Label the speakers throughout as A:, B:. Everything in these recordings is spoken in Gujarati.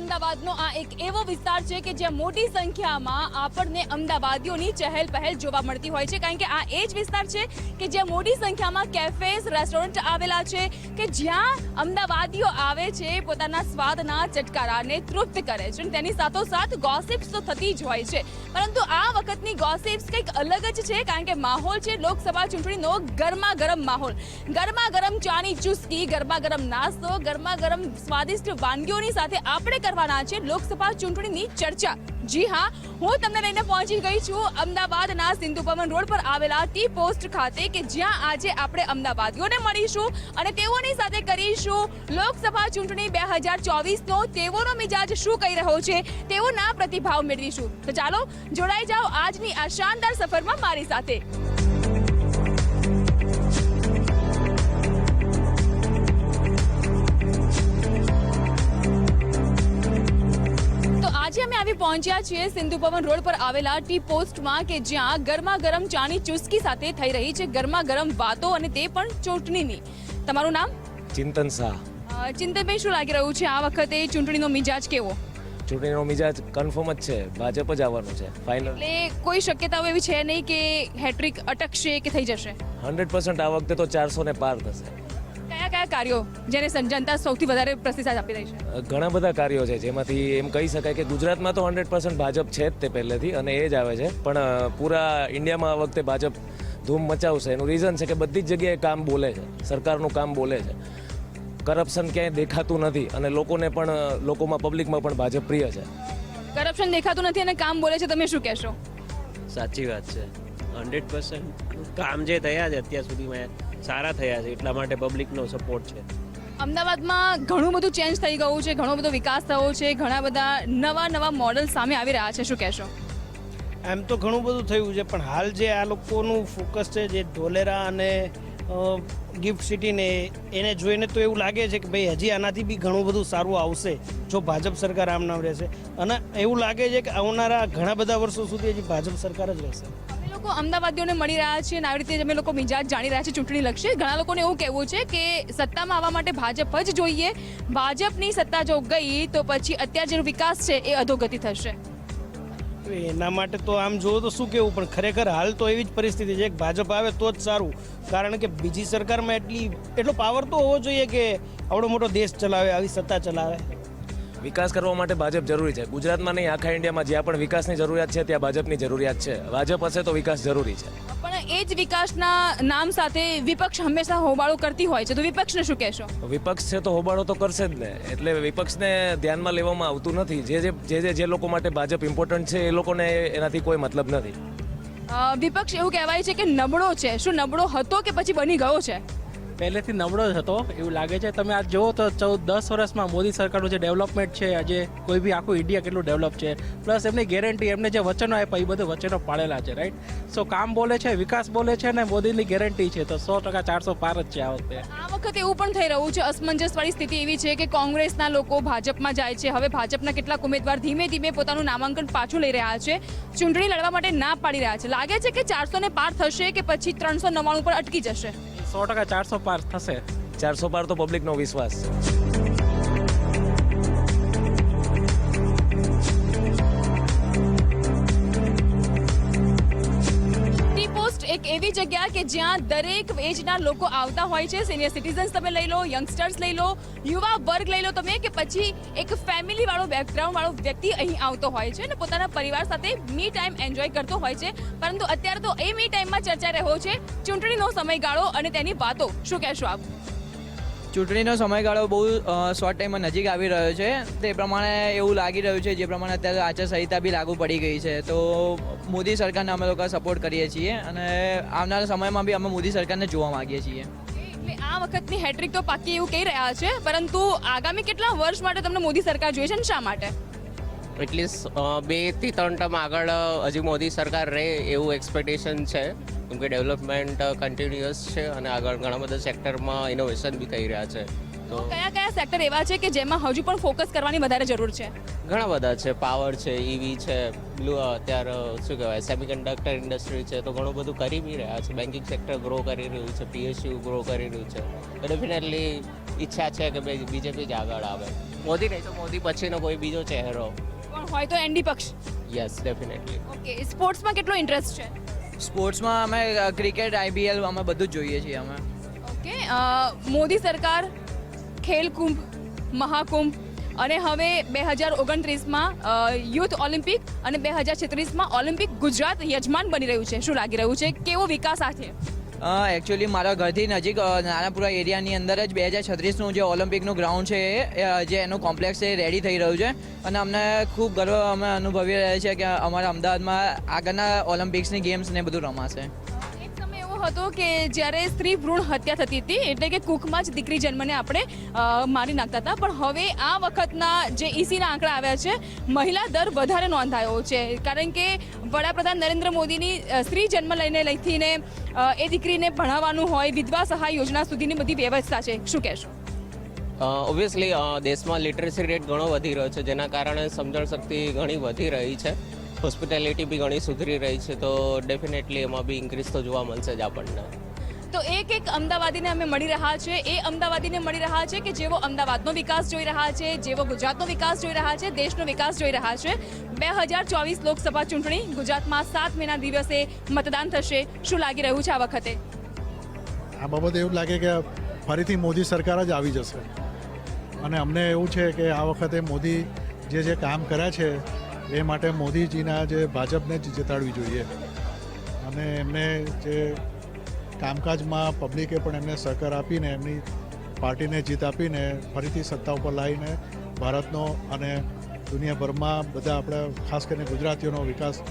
A: અમદાવાદનો આ એક એવો વિસ્તાર છે કે જ્યાં મોટી સંખ્યામાં આપણને અમદાવાદીઓની ચહેલ પહેલ જોવા મળતી હોય છે, કારણ કે આ એ જ વિસ્તાર છે કે જ્યાં મોટી સંખ્યામાં કેફેઝ, રેસ્ટોરન્ટ આવેલા છે કે જ્યાં અમદાવાદીઓ આવે છે પોતાના સ્વાદના ચટકારાને તૃપ્ત કરે છે અને તેની સાથોસાથ ગોસિપ્સ તો થતી જ હોય છે. પરંતુ આ વખતની ગોસિપ્સ કંઈક અલગ જ છે, કારણ કે માહોલ છે લોકસભા ચૂંટણીનો ગરમા ગરમ માહોલ. ગરમા ગરમ ચાની ચુસ્કી, ગરમા ગરમ નાસ્તો, ગરમા ગરમ સ્વાદિષ્ટ વાનગીઓની સાથે આપણે કરવાના છે લોકસભા ચૂંટણીની ચર્ચા. જી હા, હું તમને લઈને પહોંચી ગઈ છું અમદાવાદના સિંધુ ભવન રોડ પર આવેલા ટી પોસ્ટ ખાતે કે જ્યાં આજે આપણે અમદાવાદીઓને મળીશું અને તેઓની સાથે કરીશું લોકસભા ચૂંટણી 2024નો તેઓનો મિજાજ શું કહી રહ્યો છે તેઓના પ્રતિભાવ મેળવીશું. તો ચાલો જોડાઈ જાઓ આજની આ શાનદાર સફરમાં મારી સાથે. આજે અમે આવી પહોંચ્યા છીએ સિંધુ ભવન રોડ પર આવેલા ટી પોસ્ટમાં કે જ્યાં ગરમા ગરમ ચાની ચુસ્કી સાથે થઈ રહી છે ગરમા ગરમ વાતો અને તે પણ ચૂંટણીની. તમારું નામ?
B: ચિંતન શાહ.
A: ચિંતનભાઈ, શું લાગી રહ્યું છે આ વખતે ચૂંટણીનો મિજાજ કેવો?
B: ચૂંટણીનો મિજાજ કન્ફર્મ જ છે, ભાજપ જ આવવાનું છે ફાઇનલ.
A: એટલે કોઈ શક્યતાઓ એવી છે નહીં કે હેટ્રિક અટકશે કે થઈ જશે?
B: 100% આ વખતે તો 400 ને પાર થશે.
A: કયા કયા કાર્યો જેને જનતા સૌથી વધારે પ્રતિસાદ આપી રહી છે?
B: ઘણા બધા કાર્યો છે જેમાંથી એમ કહી શકાય કે ગુજરાતમાં તો 100% ભાજપ છે જ તે પહેલેથી અને એ જ આવે છે, પણ પૂરા ઇન્ડિયામાં આ વખતે ભાજપ ધૂમ મચાવશે. એનું રીઝન છે કે બધી જ જગ્યાએ કામ બોલે છે, સરકારનું કામ બોલે છે, કરપ્શન ક્યાંય દેખાતું નથી અને લોકોને પણ લોકોમાં પબ્લિકમાં પણ ભાજપ પ્રિય છે.
A: કરપ્શન દેખાતું નથી અને કામ બોલે છે, તમે શું કહેશો?
C: સાચી વાત છે. 100% કામ જે થયા છે અત્યાર સુધીમાં સારા થયા છે, એટલા માટે પબ્લિકનો સપોર્ટ છે.
A: અમદાવાદમાં ઘણું બધું ચેન્જ થઈ ગયું છે, ઘણો બધો વિકાસ થયો છે, ઘણા બધા નવા મોડલ સામે આવી રહ્યા છે, શું કહેશો?
D: એમ તો ઘણું બધું થયું છે, પણ હાલ જે આ લોકોનું ફોકસ છે જે ધોલેરા અને ગિફ્ટ સિટીને એને જોઈને તો એવું લાગે છે કે ભાઈ હજી આનાથી બી ઘણું બધું સારું આવશે જો ભાજપ સરકાર આમ નામ રહેશે. અને એવું લાગે છે કે આવનારા ઘણા બધા વર્ષો સુધી હજી ભાજપ સરકાર જ રહેશે.
A: અમે લોકો અમદાવાદીઓને મળી રહ્યા છીએ અને આવી રીતે અમે લોકો મિજાજ જાણી રહ્યા છીએ ચૂંટણી લક્ષી. ઘણા લોકોને એવું કહેવું છે કે સત્તામાં આવવા માટે ભાજપ જ જોઈએ, ભાજપની સત્તા જો ગઈ તો પછી અત્યારે જે વિકાસ છે એ અધોગતિ થશે.
D: એના માટે તો આમ જોવો તો શું કેવું, પણ ખરેખર હાલ તો એવી જ પરિસ્થિતિ છે કે ભાજપ આવે તો જ સારું, કારણ કે બીજી સરકારમાં એટલો પાવર તો હોવો જોઈએ કે આવડો મોટો દેશ ચલાવે, આવી સત્તા ચલાવે.
B: વિકાસ કરવા માટે ભાજપ જરૂરી છે. ગુજરાતમાં નહીં, આખા ઇન્ડિયામાં જ્યાં પણ વિકાસની જરૂરિયાત છે ત્યાં ભાજપની જરૂરિયાત છે. ભાજપ હશે તો વિકાસ જરૂરી છે.
A: પણ એ જ વિકાસના નામ સાથે વિપક્ષ હંમેશા હોબાળો કરતી હોય છે, તો વિપક્ષને શું કહેશો?
B: વિપક્ષ છે તો હોબાળો તો કરશે જ ને, એટલે વિપક્ષને ધ્યાનમાં લેવામાં આવતું નથી. જે લોકો માટે ભાજપ ઇમ્પોર્ટન્ટ છે એ લોકોને એનાથી કોઈ મતલબ નથી.
A: વિપક્ષ એવું કહેવાય છે કે નબળો છે. શું નબળો હતો કે પછી બની ગયો છે?
E: પહેલેથી નબળો જ હતો એવું લાગે છે. તમે આજ જુઓ તો 10 વર્ષમાં મોદી સરકારનું જે ડેવલપમેન્ટ છે, આજે કોઈ બી આખું ઇન્ડિયા કેટલું ડેવલપ છે, પ્લસ એમની ગેરંટી, એમને જે વચનો આપ્યા એ બધું વચનો પાળેલા છે, રાઈટ? સો કામ બોલે છે, વિકાસ બોલે છે ને મોદીની ગેરંટી છે, તો 100% 400 પાર જ છે આ વખતે.
A: આ વખતે એવું પણ થઈ રહ્યું છે, અસમંજસવાળી સ્થિતિ એવી છે કે કોંગ્રેસના લોકો ભાજપમાં જાય છે. હવે ભાજપના કેટલાક ઉમેદવાર ધીમે ધીમે પોતાનું નામાંકન પાછું લઈ રહ્યા છે, ચૂંટણી લડવા માટે ના પાડી રહ્યા છે. લાગે છે કે 400 ને પાર થશે કે પછી 399 પર અટકી જશે?
E: 100% 400 પાર થશે.
B: 400 પાર તો પબ્લિકનો વિશ્વાસ છે.
A: ટી પોસ્ટ એક એવી જગ્યા કે જ્યાં દરેક એજના લોકો આવતા હોય છે. સિનિયર સિટીઝન્સ તમે લઈ લો, યંગસ્ટર્સ લઈ લો, યુવા વર્ગ લઈ લો તમે, કે પછી એક ફેમિલી વાળો બેકગ્રાઉન્ડ વાળો વ્યક્તિ અહીં આવતો હોય છે અને પોતાના પરિવાર સાથે મી ટાઈમ એન્જોય કરતો હોય છે. પરંતુ અત્યારે તો એ મી ટાઈમમાં ચર્ચા રહ્યો છે ચૂંટણીનો સમયગાળો અને તેની વાતો. શું કહેશો આપ?
F: ચૂંટણીનો સમયગાળો બહુ શોર્ટ ટાઈમમાં નજીક આવી રહ્યો છે. તે પ્રમાણે એવું લાગી રહ્યું છે, જે પ્રમાણે અત્યારે આચારસંહિતા બી લાગુ પડી ગઈ છે, તો મોદી સરકારને અમે લોકો સપોર્ટ કરીએ છીએ અને આવનારા સમયમાં બી અમે મોદી સરકારને જોવા માંગીએ છીએ.
A: એટલે આ વખતની હેટ્રિક તો પાકી એવું કહી રહ્યા છે, પરંતુ આગામી કેટલા વર્ષ માટે તમને મોદી સરકાર જોઈએ છે અને શા માટે?
C: એટલીસ્ટ 2 થી 3 ટર્મ આગળ હજી મોદી સરકાર રહે એવું એક્સપેક્ટેશન છે, કેમ કે ડેવલપમેન્ટ કન્ટિન્યુઅસ છે અને આગળ ઘણા બધા સેક્ટરમાં ઇનોવેશન બી થઈ રહ્યા છે.
A: તો કયા કયા સેક્ટર એવા છે કે જેમાં હજુ પણ ફોકસ કરવાની વધારે જરૂર છે?
C: ઘણા બધા છે. પાવર છે, ઈવી છે, અત્યારે શું કહેવાય સેમિકન્ડક્ટર ઇન્ડસ્ટ્રી છે, તો ઘણું બધું કરી બી રહ્યા છે. બેન્કિંગ સેક્ટર ગ્રો કરી રહ્યું છે, PSU ગ્રો કરી રહ્યું છે. ડેફિનેટલી ઈચ્છા છે કે ભાઈ બીજેપી જ આગળ આવે. મોદી નહીં તો મોદી પછીનો કોઈ બીજો ચહેરો.
A: પણ હોય તો એનડી પક્ષ.
C: Yes definitely.
A: ઓકે, સ્પોર્ટ્સમાં કેટલો ઇન્ટરેસ્ટ છે?
F: સ્પોર્ટ્સમાં અમે ક્રિકેટ IPL અમે બધું જ જોઈએ છીએ અમે.
A: ઓકે, મોદી સરકાર ખેલકુંભ, મહાકુંભ અને હવે 2029માં યુથ ઓલિમ્પિક અને 2036માં ઓલિમ્પિક ગુજરાત યજમાન બની રહ્યું છે. શું લાગી રહ્યું છે? કેવો વિકાસ આ છે?
F: એકચ્યુઅલી મારા ઘરથી નજીક નાનાપુરા એરિયાની અંદર જ 2036નું જે ઓલિમ્પિકનું ગ્રાઉન્ડ છે જે એનું કોમ્પ્લેક્સ છે રેડી થઈ રહ્યું છે અને અમને ખૂબ ગર્વ અમે અનુભવી રહ્યા છીએ કે અમારા અમદાવાદમાં આગળના ઓલિમ્પિક્સની ગેમ્સ ને બધું રમાશે.
A: એક સમય એવો હતો કે જ્યારે સ્ત્રી ભ્રૂણ હત્યા થતી હતી, એટલે કે કુખમાં જ દીકરી જન્મને આપણે મારી નાખતા હતા, પણ હવે આ વખતના જે ECના આંકડા આવ્યા છે, મહિલા દર વધારે નોંધાયો છે, કારણ કે વડાપ્રધાન નરેન્દ્ર મોદીની સ્ત્રી જન્મ લઈને એ દીકરીને ભણાવવાનું હોય, વિધવા સહાય યોજના સુધીની બધી વ્યવસ્થા છે. શું કહેશો?
C: ઓબ્વિયસલી દેશમાં લિટરસી રેટ ઘણો વધી રહ્યો છે, જેના કારણે સમજણ શક્તિ ઘણી વધી રહી છે, હોસ્પિટાલિટી બી ઘણી સુધરી રહી છે, તો ડેફિનેટલી એમાં બી ઇન્ક્રીઝ તો જોવા મળશે જ આપણને.
A: તો એક અમદાવાદીને અમે મળી રહ્યા છે, એ અમદાવાદીને મળી રહ્યા છે કે જેઓ અમદાવાદનો વિકાસ જોઈ રહ્યા છે, જેઓ ગુજરાતનો વિકાસ જોઈ રહ્યા છે, દેશનો વિકાસ જોઈ રહ્યા છે. 2024 લોકસભા ચૂંટણી, ગુજરાતમાં 7 મેના દિવસે મતદાન થશે. શું લાગી રહ્યું છે આ વખતે?
G: આ બાબતે એવું લાગે કે ફરીથી મોદી સરકાર જ આવી જશે અને અમને એવું છે કે આ વખતે મોદી જે કામ કર્યા છે એ માટે મોદીજીના જે ભાજપને જ જીતાડવી જોઈએ અને એમને જે કામકાજમાં પબ્લિકે પણ એમને સહકાર આપીને એમની પાર્ટીને જીત આપીને ફરીથી સત્તા ઉપર લાવીને ભારતનો અને દુનિયાભરમાં બધા આપણે ખાસ કરીને ગુજરાતીઓનો વિકાસ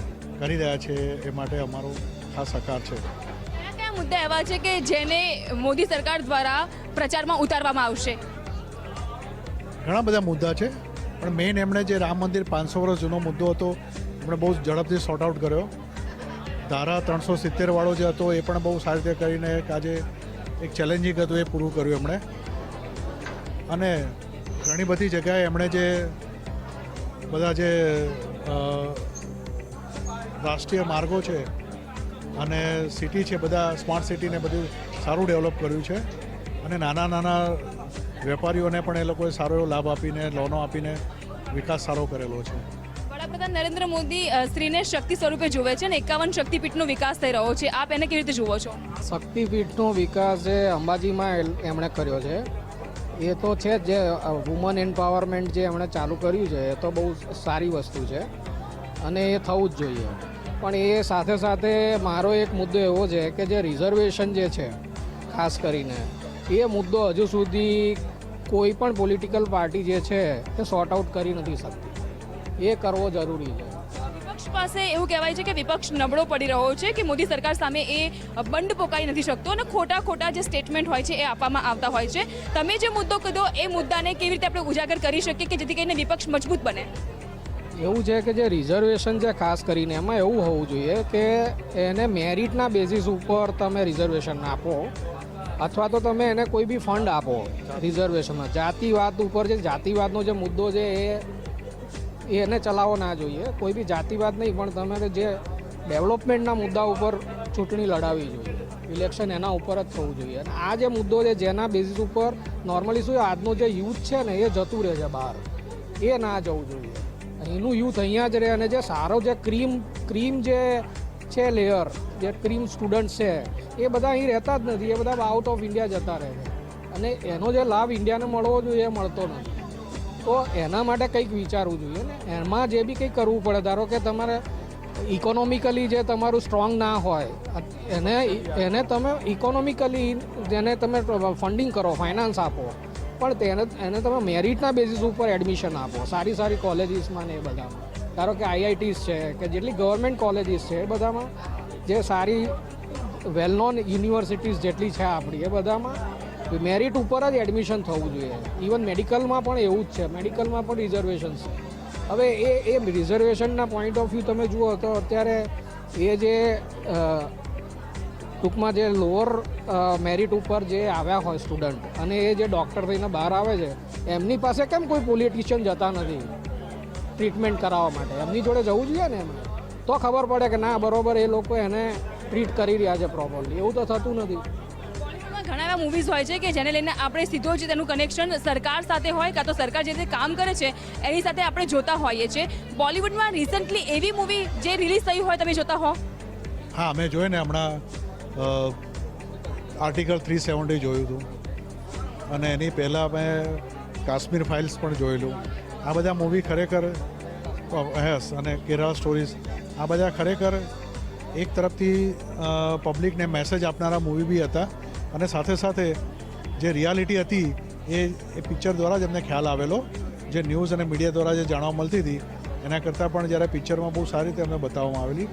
G: કરી રહ્યા છે એ માટે અમારો ખાસ સહકાર છે.
A: કયા કયા મુદ્દા એવા છે કે જેને મોદી સરકાર દ્વારા પ્રચારમાં ઉતારવામાં આવશે?
G: ઘણા બધા મુદ્દા છે, પણ મેઇન એમણે જે રામ મંદિર 500 વર્ષ જૂનો મુદ્દો હતો એમણે બહુ ઝડપથી સોર્ટ આઉટ કર્યો. ધારા 370 વાળો જે હતો એ પણ બહુ સારી રીતે કરીને આજે એક ચેલેન્જિંગ હતું એ પૂરું કર્યું એમણે. અને ઘણી બધી જગ્યાએ એમણે જે બધા જે રાષ્ટ્રીય માર્ગો છે અને સિટી છે, બધા સ્માર્ટ સિટીને બધું સારું ડેવલપ કર્યું છે અને નાના વેપારીઓને પણ એ લોકોએ સારો એવો લાભ આપીને, લોનો આપીને વિકાસ સારો કરેલો છે.
A: વડાપ્રધાન નરેન્દ્ર મોદી સ્ત્રીને શક્તિ સ્વરૂપે જુએ છે અને 51 શક્તિપીઠનો વિકાસ થઈ રહ્યો છે. આપ એને કેવી રીતે જુઓ છો?
H: શક્તિપીઠનો વિકાસ જે અંબાજીમાં એમણે કર્યો છે એ તો છે જ, જે વુમન એમ્પાવરમેન્ટ જે એમણે ચાલુ કર્યું છે એ તો બહુ સારી વસ્તુ છે અને એ થવું જ જોઈએ. પણ એ સાથે સાથે મારો એક મુદ્દો એવો છે કે જે રિઝર્વેશન જે છે ખાસ કરીને એ મુદ્દો હજુ સુધી કોઈ પણ પોલિટિકલ પાર્ટી જે છે એ સોર્ટ આઉટ કરી નથી શકતી. એ કરવો જરૂરી છે.
A: વિપક્ષ પાસે એવું કહેવાય છે કે વિપક્ષ નબળો પડી રહ્યો છે, કે મોદી સરકાર સામે એ બંધ પોકાઈ નથી શકતો અને ખોટા જે સ્ટેટમેન્ટ હોય છે એ આપવામાં આવતા હોય છે. તમે જે મુદ્દો કીધો એ મુદ્દાને કેવી રીતે આપણે ઉજાગર કરી શકીએ કે જેથી કરીને વિપક્ષ મજબૂત બને?
H: એવું છે કે જે રિઝર્વેશન છે ખાસ કરીને એમાં એવું હોવું જોઈએ કે એને મેરિટના બેઝિસ ઉપર તમે રિઝર્વેશન આપો અથવા તો તમે એને કોઈ બી ફંડ આપો રિઝર્વેશનમાં. જાતિવાદ ઉપર જે જાતિવાદનો જે મુદ્દો છે એને ચલાવવો ના જોઈએ. કોઈ બી જાતિવાદ નહીં, પણ તમે જે ડેવલપમેન્ટના મુદ્દા ઉપર ચૂંટણી લડાવવી જોઈએ, ઇલેક્શન એના ઉપર જ થવું જોઈએ. અને આ જે મુદ્દો છે જેના બેઝિસ ઉપર નોર્મલી શું આજનો જે યુથ છે ને એ જતું રહે છે બહાર, એ ના જવું જોઈએ. એનું યુથ અહીંયા જ રહે અને જે સારો જે ક્રીમ જે છે લેયર, જે ક્રીમ સ્ટુડન્ટ છે એ બધા અહીં રહેતા જ નથી, એ બધા આઉટ ઓફ ઇન્ડિયા જતા રહે છે અને એનો જે લાભ ઇન્ડિયાને મળવો જોઈએ એ મળતો નથી. તો એના માટે કંઈક વિચારવું જોઈએ ને એમાં જે બી કંઈક કરવું પડે. ધારો કે તમારે ઇકોનોમિકલી જે તમારું સ્ટ્રોંગ ના હોય એને તમે ઇકોનોમિકલી જેને તમે ફંડિંગ કરો, ફાઇનાન્સ આપો, પણ એને તમે મેરિટના બેઝિસ ઉપર એડમિશન આપો સારી કોલેજીસમાં ને એ બધામાં. ધારો કે IITs છે કે જેટલી ગવર્મેન્ટ કોલેજીસ છે એ બધામાં જે સારી વેલ નોન યુનિવર્સિટીઝ જેટલી છે આપણી એ બધામાં મેરિટ ઉપર જ એડમિશન થવું જોઈએ. ઇવન મેડિકલમાં પણ એવું જ છે, મેડિકલમાં પણ રિઝર્વેશન છે. હવે એ રિઝર્વેશનના પોઈન્ટ ઓફ વ્યૂ તમે જુઓ તો અત્યારે એ જે ટૂંકમાં જે લોઅર મેરિટ ઉપર જે આવ્યા હોય સ્ટુડન્ટ અને એ જે ડૉક્ટર થઈને બહાર આવે છે એમની પાસે કેમ કોઈ પોલિટિશિયન જતા નથી ટ્રીટમેન્ટ કરાવવા માટે? એમની જોડે જવું જોઈએ ને એમને, તો ખબર પડે કે ના બરોબર એ લોકો એને ટ્રીટ કરી રહ્યા છે પ્રોપરલી. એવું તો થતું નથી.
A: એવા ઘણા એવા મૂવીઝ હોય છે કે જેને લઈને આપણે સીધો જ તેનું કનેક્શન સરકાર સાથે હોય કાં તો સરકાર જે રીતે કામ કરે છે એની સાથે આપણે જોતા હોઈએ છીએ. બોલિવૂડમાં રિસન્ટલી એવી મૂવી જે રિલીઝ થઈ હોય તમે જોતા હો?
G: હા, અમે જોયું ને હમણાં આર્ટિકલ 370 જોયું હતું અને એની પહેલાં મેં કાશ્મીર ફાઇલ્સ પણ જોયેલું. આ બધા મૂવી ખરેખર અને કેરળા સ્ટોરીઝ આ બધા ખરેખર એક તરફથી પબ્લિકને મેસેજ આપનારા મૂવી બી હતા અને સાથે સાથે જે રિયાલિટી હતી એ પિક્ચર દ્વારા જ એમને ખ્યાલ આવેલો. જે ન્યૂઝ અને મીડિયા દ્વારા જે જાણવા મળતી હતી એના કરતાં પણ જ્યારે પિક્ચરમાં બહુ સારી રીતે અમને બતાવવામાં આવેલી.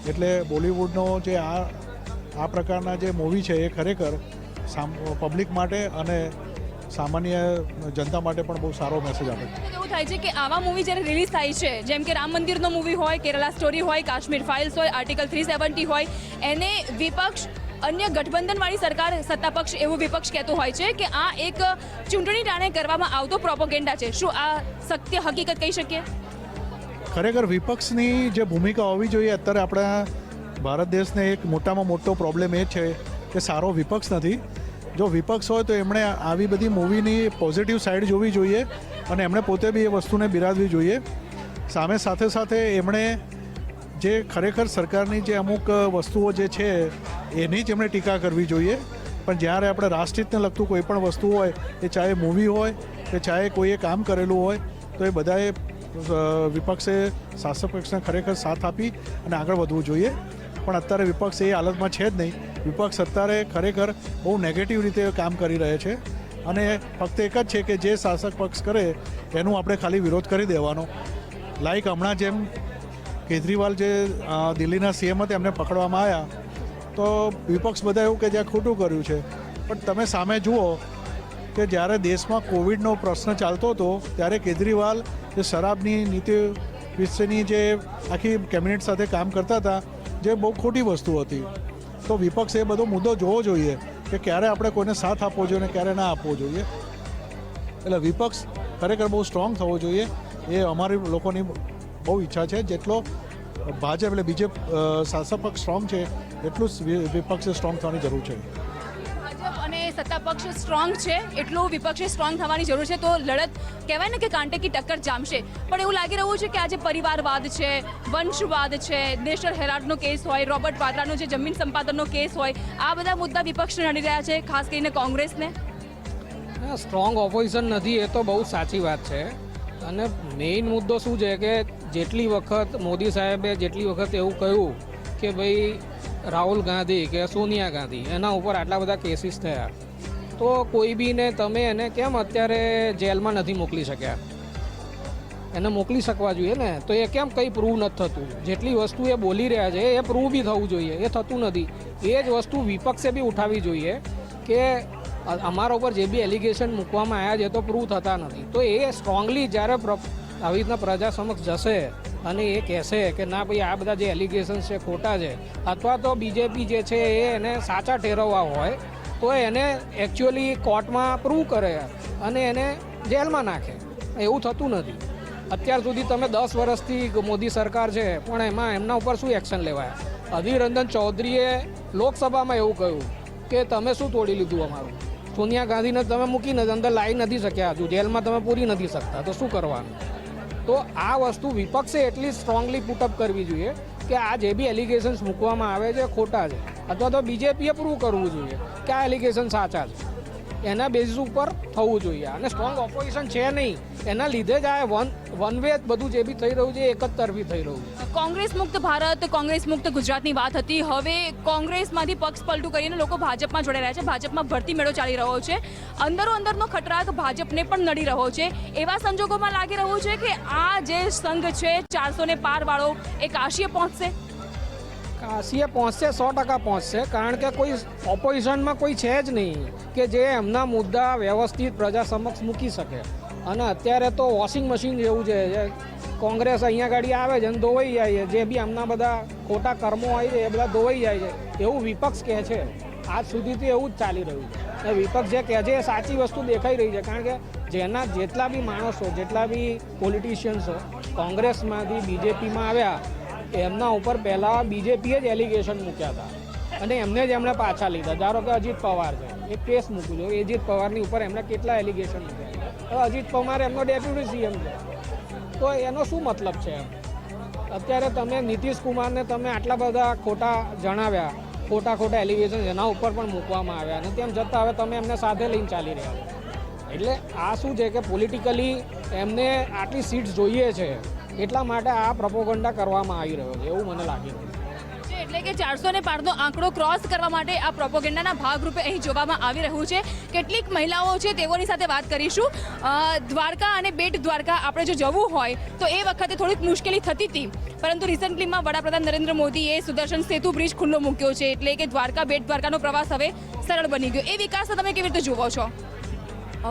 G: એટલે બોલિવૂડનો જે આ પ્રકારના જે મૂવી છે એ ખરેખર પબ્લિક માટે અને સામાન્ય જનતા માટે પણ બહુ સારો મેસેજ આપે છે.
A: એવું થાય છે કે આવા મૂવી જ્યારે રિલીઝ થાય છે જેમ કે રામ મંદિરનો મૂવી હોય, કેરળા સ્ટોરી હોય, કાશ્મીર ફાઇલ્સ હોય, આર્ટિકલ 370 હોય, એને વિપક્ષ અન્ય ગઠબંધનવાળી સરકાર સત્તાપક્ષ એવું વિપક્ષ કહેતું હોય છે કે આ એક ચૂંટણી ટાણે કરવામાં આવતો પ્રોપોગેન્ડા છે. શું આ સત્ય હકીકત કહી શકીએ?
G: ખરેખર વિપક્ષની જે ભૂમિકા હોવી જોઈએ, અત્યારે આપણા ભારત દેશને એક મોટામાં મોટો પ્રોબ્લેમ એ છે કે સારો વિપક્ષ નથી. જો વિપક્ષ હોય તો એમણે આવી બધી મૂવીની પોઝિટિવ સાઈડ જોવી જોઈએ અને એમણે પોતે બી એ વસ્તુને બિરાદવી જોઈએ. સામે સાથે સાથે એમણે જે ખરેખર સરકારની જે અમુક વસ્તુઓ જે છે એની જ એમણે ટીકા કરવી જોઈએ. પણ જ્યારે આપણે રાષ્ટ્રહિતને લગતું કોઈ પણ વસ્તુ હોય એ ચાહે મૂવી હોય કે ચાહે કોઈએ કામ કરેલું હોય તો એ બધાએ વિપક્ષે શાસક પક્ષને ખરેખર સાથ આપી અને આગળ વધવું જોઈએ. પણ અત્યારે વિપક્ષ એ હાલતમાં છે જ નહીં. વિપક્ષ અત્યારે ખરેખર બહુ નેગેટિવ રીતે કામ કરી રહે છે અને ફક્ત એક જ છે કે જે શાસક પક્ષ કરે એનું આપણે ખાલી વિરોધ કરી દેવાનો. લાઈક હમણાં જેમ કેજરીવાલ જે દિલ્હીના સીએમ હતા એમને પકડવામાં આવ્યા તો વિપક્ષ બધા એવું કે જ્યાં ખોટું કર્યું છે. પણ તમે સામે જુઓ કે જ્યારે દેશમાં કોવિડનો પ્રશ્ન ચાલતો હતો ત્યારે કેજરીવાલ જે શરાબની નીતિ વિશેની જે આખી કેબિનેટ સાથે કામ કરતા હતા જે બહુ ખોટી વસ્તુ હતી. તો વિપક્ષ એ બધો મુદ્દો જોવો જોઈએ કે ક્યારે આપણે કોઈને સાથ આપવો જોઈએ અને ક્યારે ના આપવો જોઈએ. એટલે વિપક્ષ ખરેખર બહુ સ્ટ્રોંગ થવો જોઈએ એ અમારી લોકોની બહુ ઈચ્છા છે. જેટલો ભાજપ એટલે બીજેપી શાસક પક્ષ સ્ટ્રોંગ છે એટલું જ વિપક્ષે સ્ટ્રોંગ થવાની જરૂર છે.
A: ભાજપ અને સત્તા પક્ષ સ્ટ્રોંગ છે એટલું વિપક્ષે સ્ટ્રોંગ થવાની જરૂર છે. તો લડત કહેવાય ને કે કાંટે કી ટક્કર જામશે. પણ એવું લાગી રહ્યું છે કે આજે પરિવારવાદ છે, વંશવાદ છે, નેશનલ હેરાલ્ડનો કેસ હોય, રોબર્ટ વાડ્રાનો જે જમીન સંપાદનનો કેસ હોય, આ બધા મુદ્દા વિપક્ષને નડી રહ્યા છે, ખાસ કરીને કોંગ્રેસને.
H: સ્ટ્રોંગ ઓપોઝિશન નથી એ તો બહુ સાચી વાત છે. અને મેઇન મુદ્દો શું છે કે જેટલી વખત મોદી સાહેબે જેટલી વખત એવું કહ્યું કે ભાઈ રાહુલ ગાંધી કે સોનિયા ગાંધી એના ઉપર આટલા બધા કેસીસ થયા તો કોઈ બીને તમે એને કેમ અત્યારે જેલમાં નથી મોકલી શક્યા? એને મોકલી શકવા જોઈએ ને. તો એ કેમ કંઈ પ્રૂવ નથી થતું? જેટલી વસ્તુ એ બોલી રહ્યા છે એ પ્રૂવ બી થવું જોઈએ, એ થતું નથી. એ જ વસ્તુ વિપક્ષે બી ઉઠાવવી જોઈએ કે અમારા ઉપર જે બી એલિગેશન મૂકવામાં આવ્યા છે તો પ્રૂવ થતા નથી. તો એ સ્ટ્રોંગલી જ્યારે આવી રીતના પ્રજા સમક્ષ જશે અને એ કહેશે કે ના ભાઈ આ બધા જે એલિગેશન્સ છે ખોટા છે અથવા તો બીજેપી જે છે એ એને સાચા ઠેરવવા હોય તો એને એકચ્યુઅલી કોર્ટમાં પ્રૂવ કરે અને એને જેલમાં નાખે. એવું થતું નથી. અત્યાર સુધી તમે 10 વર્ષથી મોદી સરકાર છે પણ એમાં એમના ઉપર શું એક્શન લેવાયા? અધીર રંજન ચૌધરીએ લોકસભામાં એવું કહ્યું કે તમે શું તોડી લીધું અમારું? સોનિયા ગાંધીને તમે મૂકીને અંદર લાવી નથી શક્યા, હજુ જેલમાં તમે પૂરી નથી શકતા, તો શું કરવાનું? તો આ વસ્તુ વિપક્ષે એટલી સ્ટ્રોંગલી પુટઅપ કરવી જોઈએ કે આ જે બી એલિગેશન્સ મૂકવામાં આવે છે ખોટા છે અથવા તો બીજેપીએ પ્રૂવ કરવું જોઈએ કે આ એલિગેશન સાચા છે. એના બેઝિસ ઉપર થવું જોઈએ. અને સ્ટ્રોંગ ઓપોઝિશન છે નહીં એના લીધે જ આ વન વે બધું જે બી થઈ રહ્યું છે એક જ તરફી થઈ રહ્યું છે.
A: કોંગ્રેસ મુક્ત ભારત, કોંગ્રેસ મુક્ત ગુજરાતની વાત હતી. હવે કોંગ્રેસમાંથી પક્ષ પલટું કરીને લોકો ભાજપમાં જોડાઈ રહ્યા છે. ભાજપમાં ભરતી મેળો ચાલી રહ્યો છે. અંદરનો ખતરાક ભાજપને પણ નડી રહ્યો છે. એવા સંજોગોમાં લાગી રહ્યું છે કે આ જે સંઘ છે 400 પાર વાળો એ કાશીએ પહોંચશે.
H: કાશીએ પહોંચશે, 100% પહોંચશે. કારણ કે કોઈ ઓપોઝિશનમાં કોઈ છે જ નહીં કે જે એમના મુદ્દા વ્યવસ્થિત પ્રજા સમક્ષ મૂકી શકે. અને અત્યારે તો વોશિંગ મશીન જેવું છે. કોંગ્રેસ અહીંયા ગાડી આવે છે અને ધોવાઈ જાય છે. જે બી એમના બધા ખોટા કર્મો હોય છે એ બધા ધોવાઈ જાય છે એવું વિપક્ષ કહે છે. આજ સુધીથી એવું જ ચાલી રહ્યું છે. વિપક્ષ જે કહે છે એ સાચી વસ્તુ દેખાઈ રહી છે. કારણ કે જેટલા બી માણસો, જેટલા બી પોલિટિશિયન્સો કોંગ્રેસમાંથી બીજેપીમાં આવ્યા એમના ઉપર પહેલાં બીજેપીએ જ એલિગેશન મૂક્યા હતા અને એમને જ એમણે પાછા લીધા. ધારો કે અજીત પવાર છે, એક કેસ મૂકું છું, અજીત પવારની ઉપર એમણે કેટલા એલિગેશન મૂક્યા. હવે અજીત પવાર એમનો ડેપ્યુટી સીએમ છે, તો એનો શું મતલબ છે એમ? અત્યારે તમે નીતિશ કુમારને તમે આટલા બધા ખોટા જણાવ્યા, ખોટા એલિગેશન એના ઉપર પણ મૂકવામાં આવ્યા અને તેમ છતાં હવે તમે એમને સાથે લઈને ચાલી રહ્યા છો. એટલે આ શું છે કે પોલિટિકલી એમને આટલી સીટ્સ જોઈએ છે એટલા માટે આ પ્રોપોગન્ડા કરવામાં આવી રહ્યો છે એવું મને લાગી રહ્યું છે.
A: એટલે કે 405નો આંકડો ક્રોસ કરવા માટે આ પ્રોપોગેન્ડાના ભાગરૂપે અહીં જોવામાં આવી રહ્યું છે. કેટલીક મહિલાઓ છે તેઓની સાથે વાત કરીશું. દ્વારકા અને બેટ દ્વારકા આપણે જો જવું હોય તો એ વખતે થોડીક મુશ્કેલી થતી હતી, પરંતુ રિસન્ટલીમાં વડાપ્રધાન નરેન્દ્ર મોદીએ સુદર્શન સેતુ બ્રિજ ખુલ્લો મૂક્યો છે, એટલે કે દ્વારકા બેટ દ્વારકાનો પ્રવાસ હવે સરળ બની ગયો. એ વિકાસને તમે કેવી રીતે જુઓ છો?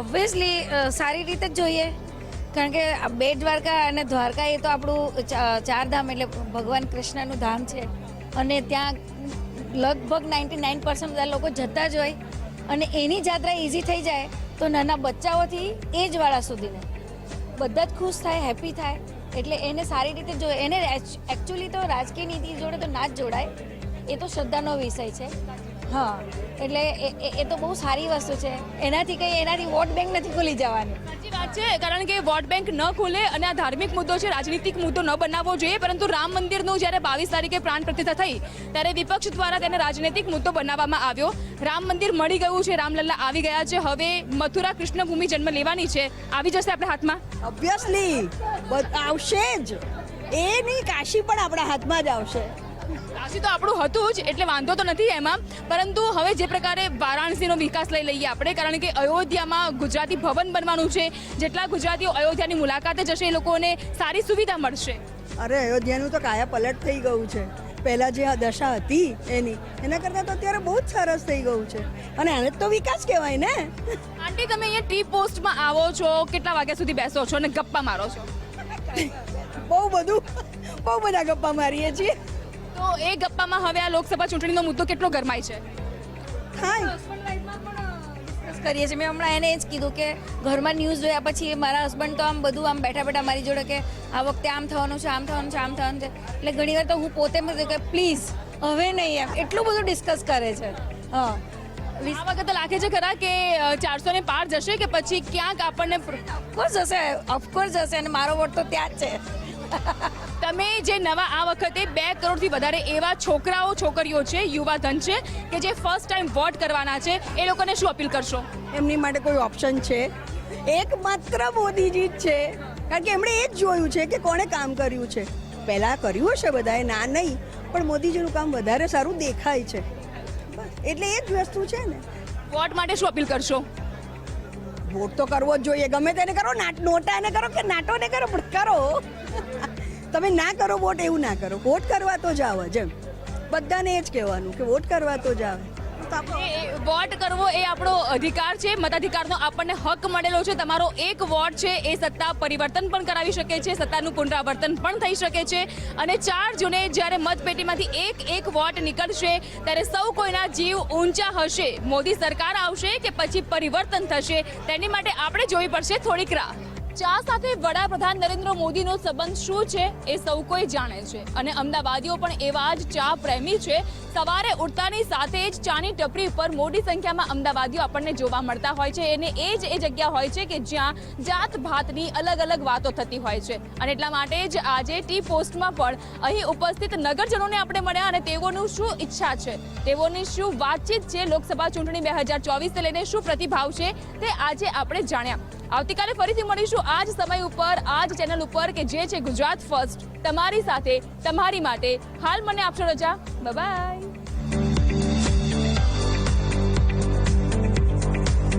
I: ઓબ્વિયસલી સારી રીતે જ જોઈએ, કારણ કે બેટ દ્વારકા અને દ્વારકા એ તો આપણું ચારધામ એટલે ભગવાન કૃષ્ણનું ધામ છે અને ત્યાં લગભગ 99% બધા લોકો જતા જ હોય અને એની જાત્રા ઇઝી થઈ જાય તો નાના બચ્ચાઓથી એજવાળા સુધીને બધા જ ખુશ થાય, હેપી થાય. એટલે એને સારી રીતે જોઈએ. એને એકચ્યુઅલી તો રાજકીય નીતિ જોડે તો ના જ જોડાય, એ તો શ્રદ્ધાનો વિષય છે. હા, એટલે એ તો બહુ સારી વસ્તુ છે. એનાથી વોટ બેંક નથી ખુલી જવાની.
A: સાચી વાત છે, કારણ કે વોટ બેંક ન ખુલે અને આ ધાર્મિક મુદ્દો છે, રાજનીતિક મુદ્દો ન બનાવવો જોઈએ. પરંતુ રામ મંદિરનું જ્યારે 22 તારીખે પ્રાણ પ્રતિષ્ઠા થઈ ત્યારે વિપક્ષ દ્વારા તેને રાજનૈતિક મુદ્દો બનાવવામાં આવ્યો. રામ મંદિર મળી ગયું છે, રામલલ્લા આવી ગયા છે, હવે મથુરા કૃષ્ણભૂમિ જન્મ લેવાની છે. આવી જશે આપણે હાથમાં?
J: ઓબ્વિયસલી આવશે જ. એ નહીં, કાશી પણ આપણા હાથમાં જ આવશે.
A: કાશી તો આપણું હતું જ, એટલે વાંધો તો નથી એમાં. પરંતુ હવે જે પ્રકારે વારાણસીનો વિકાસ લઈ લઈએ આપણે, કારણ કે અયોધ્યામાં ગુજરાતી ભવન બનવાનું છે. જેટલા ગુજરાતીઓ અયોધ્યાની મુલાકાતે જશે એ લોકોને સારી સુવિધા મળશે.
J: અરે અયોધ્યાનું તો કાયા પલટ થઈ ગયું છે. પહેલાં જે દશા હતી એના કરતાં તો અત્યારે બહુ જ સરસ થઈ ગયું છે અને આને જ તો વિકાસ કહેવાય ને.
A: આંટી, તમે અહીંયા ટી પોસ્ટમાં આવો છો, કેટલા વાગ્યા સુધી બેસો છો અને ગપ્પા મારો છો?
J: બહુ બધા ગપ્પા મારીએ છીએ.
A: તો એ ગપ્પામાં હવે આ લોકસભા ચૂંટણીનો મુદ્દો કેટલો ગરમાય છે?
J: થાય
I: ડિસ્કસ કરીએ છીએ. મેં હમણાં એને જ કીધું કે ઘરમાં ન્યૂઝ જોયા પછી મારા હસબન્ડ તો આમ બેઠા મારી જોડે કે આ વખતે આમ થવાનું છે, આમ થવાનું છે, આમ થવાનું છે. એટલે ઘણીવાર તો હું પોતે કે પ્લીઝ હવે નહીં, એમ એટલું બધું ડિસ્કસ કરે છે. હા,
A: આ વખતે લાગે છે ખરા કે 400 ને પાર જશે કે પછી ક્યાંક આપણને?
I: ઓફકોર્સ જશે અને મારો વોટ તો ત્યાં જ છે.
A: તમે જે નવા આ વખતે 2 કરોડથી વધારે એવા છોકરાઓ છોકરીઓ છે, યુવા ધન છે કે જે ફર્સ્ટ ટાઈમ વોટ કરવાના છે, એ લોકોને શું અપીલ કરશો?
J: એમની માટે કોઈ ઓપ્શન છે? એકમાત્ર મોદીજી જ છે, કારણ કે એમણે એ જ જોયું છે કે કોણે કામ કર્યું છે. પહેલાં કર્યું હશે બધાએ, ના નહીં, પણ મોદીજીનું કામ વધારે સારું દેખાય છે. બસ એટલે એ જ વસ્તુ છે ને.
A: વોટ માટે શું અપીલ કરશો?
J: વોટ તો કરવો જ જોઈએ, ગમે તેને કરો, નોટાને કરો કે નાટોને કરો, પણ કરો. તમે ના કરો વોટ એવું ના કરો, વોટ કરવા તો જાઓ. જેમ બધાને એ જ કહેવાનું કે વોટ કરવા તો જાઓ.
A: વોટ કરવો એ આપણો અધિકાર છે, મતાધિકારનો આપણને હક મળેલો છે. તમારો એક વોટ છે એ સત્તા પરિવર્તન પણ કરાવી શકે છે, સત્તાનું પુનરાવર્તન પણ થઈ શકે છે. અને 4 જૂને જ્યારે મતપેટીમાંથી એક વોટ નીકળશે ત્યારે સૌ કોઈના જીવ ઊંચા હશે. મોદી સરકાર આવશે કે પછી પરિવર્તન થશે, તેની માટે આપણે જોવી પડશે થોડીક રાહ. ચા સાથે વડાપ્રધાન નરેન્દ્ર મોદીનો સંબંધ શું છે એ સૌ કોઈ જાણે છે અને અમદાવાદીઓ પણ એવા જ ચા પ્રેમી છે. સવારે ઉઠતાની સાથે જ ચાની ટપરી ઉપર મોટી સંખ્યામાં અમદાવાદીઓ આપણને જોવા મળતા હોય છે અને એ જ એ જગ્યા હોય છે કે જ્યાં જાત ભાતની અલગ અલગ વાતો થતી હોય છે. અને એટલા માટે જ આજે ટી પોસ્ટમાં પણ અહીં ઉપસ્થિત નગરજનોને આપણે મળ્યા અને તેઓનું શું ઈચ્છા છે, તેઓની શું વાતચીત છે, લોકસભા ચૂંટણી 2024 લઈને શું પ્રતિભાવ છે, તે આજે આપણે જાણ્યા. આવતીકાલે ફરીથી મળીશું આ જ સમય ઉપર, આ જ ચેનલ ઉપર કે જે છે ગુજરાત ફર્સ્ટ, તમારી સાથે, તમારી માટે. હાલ મને આપશો રજા. બાય.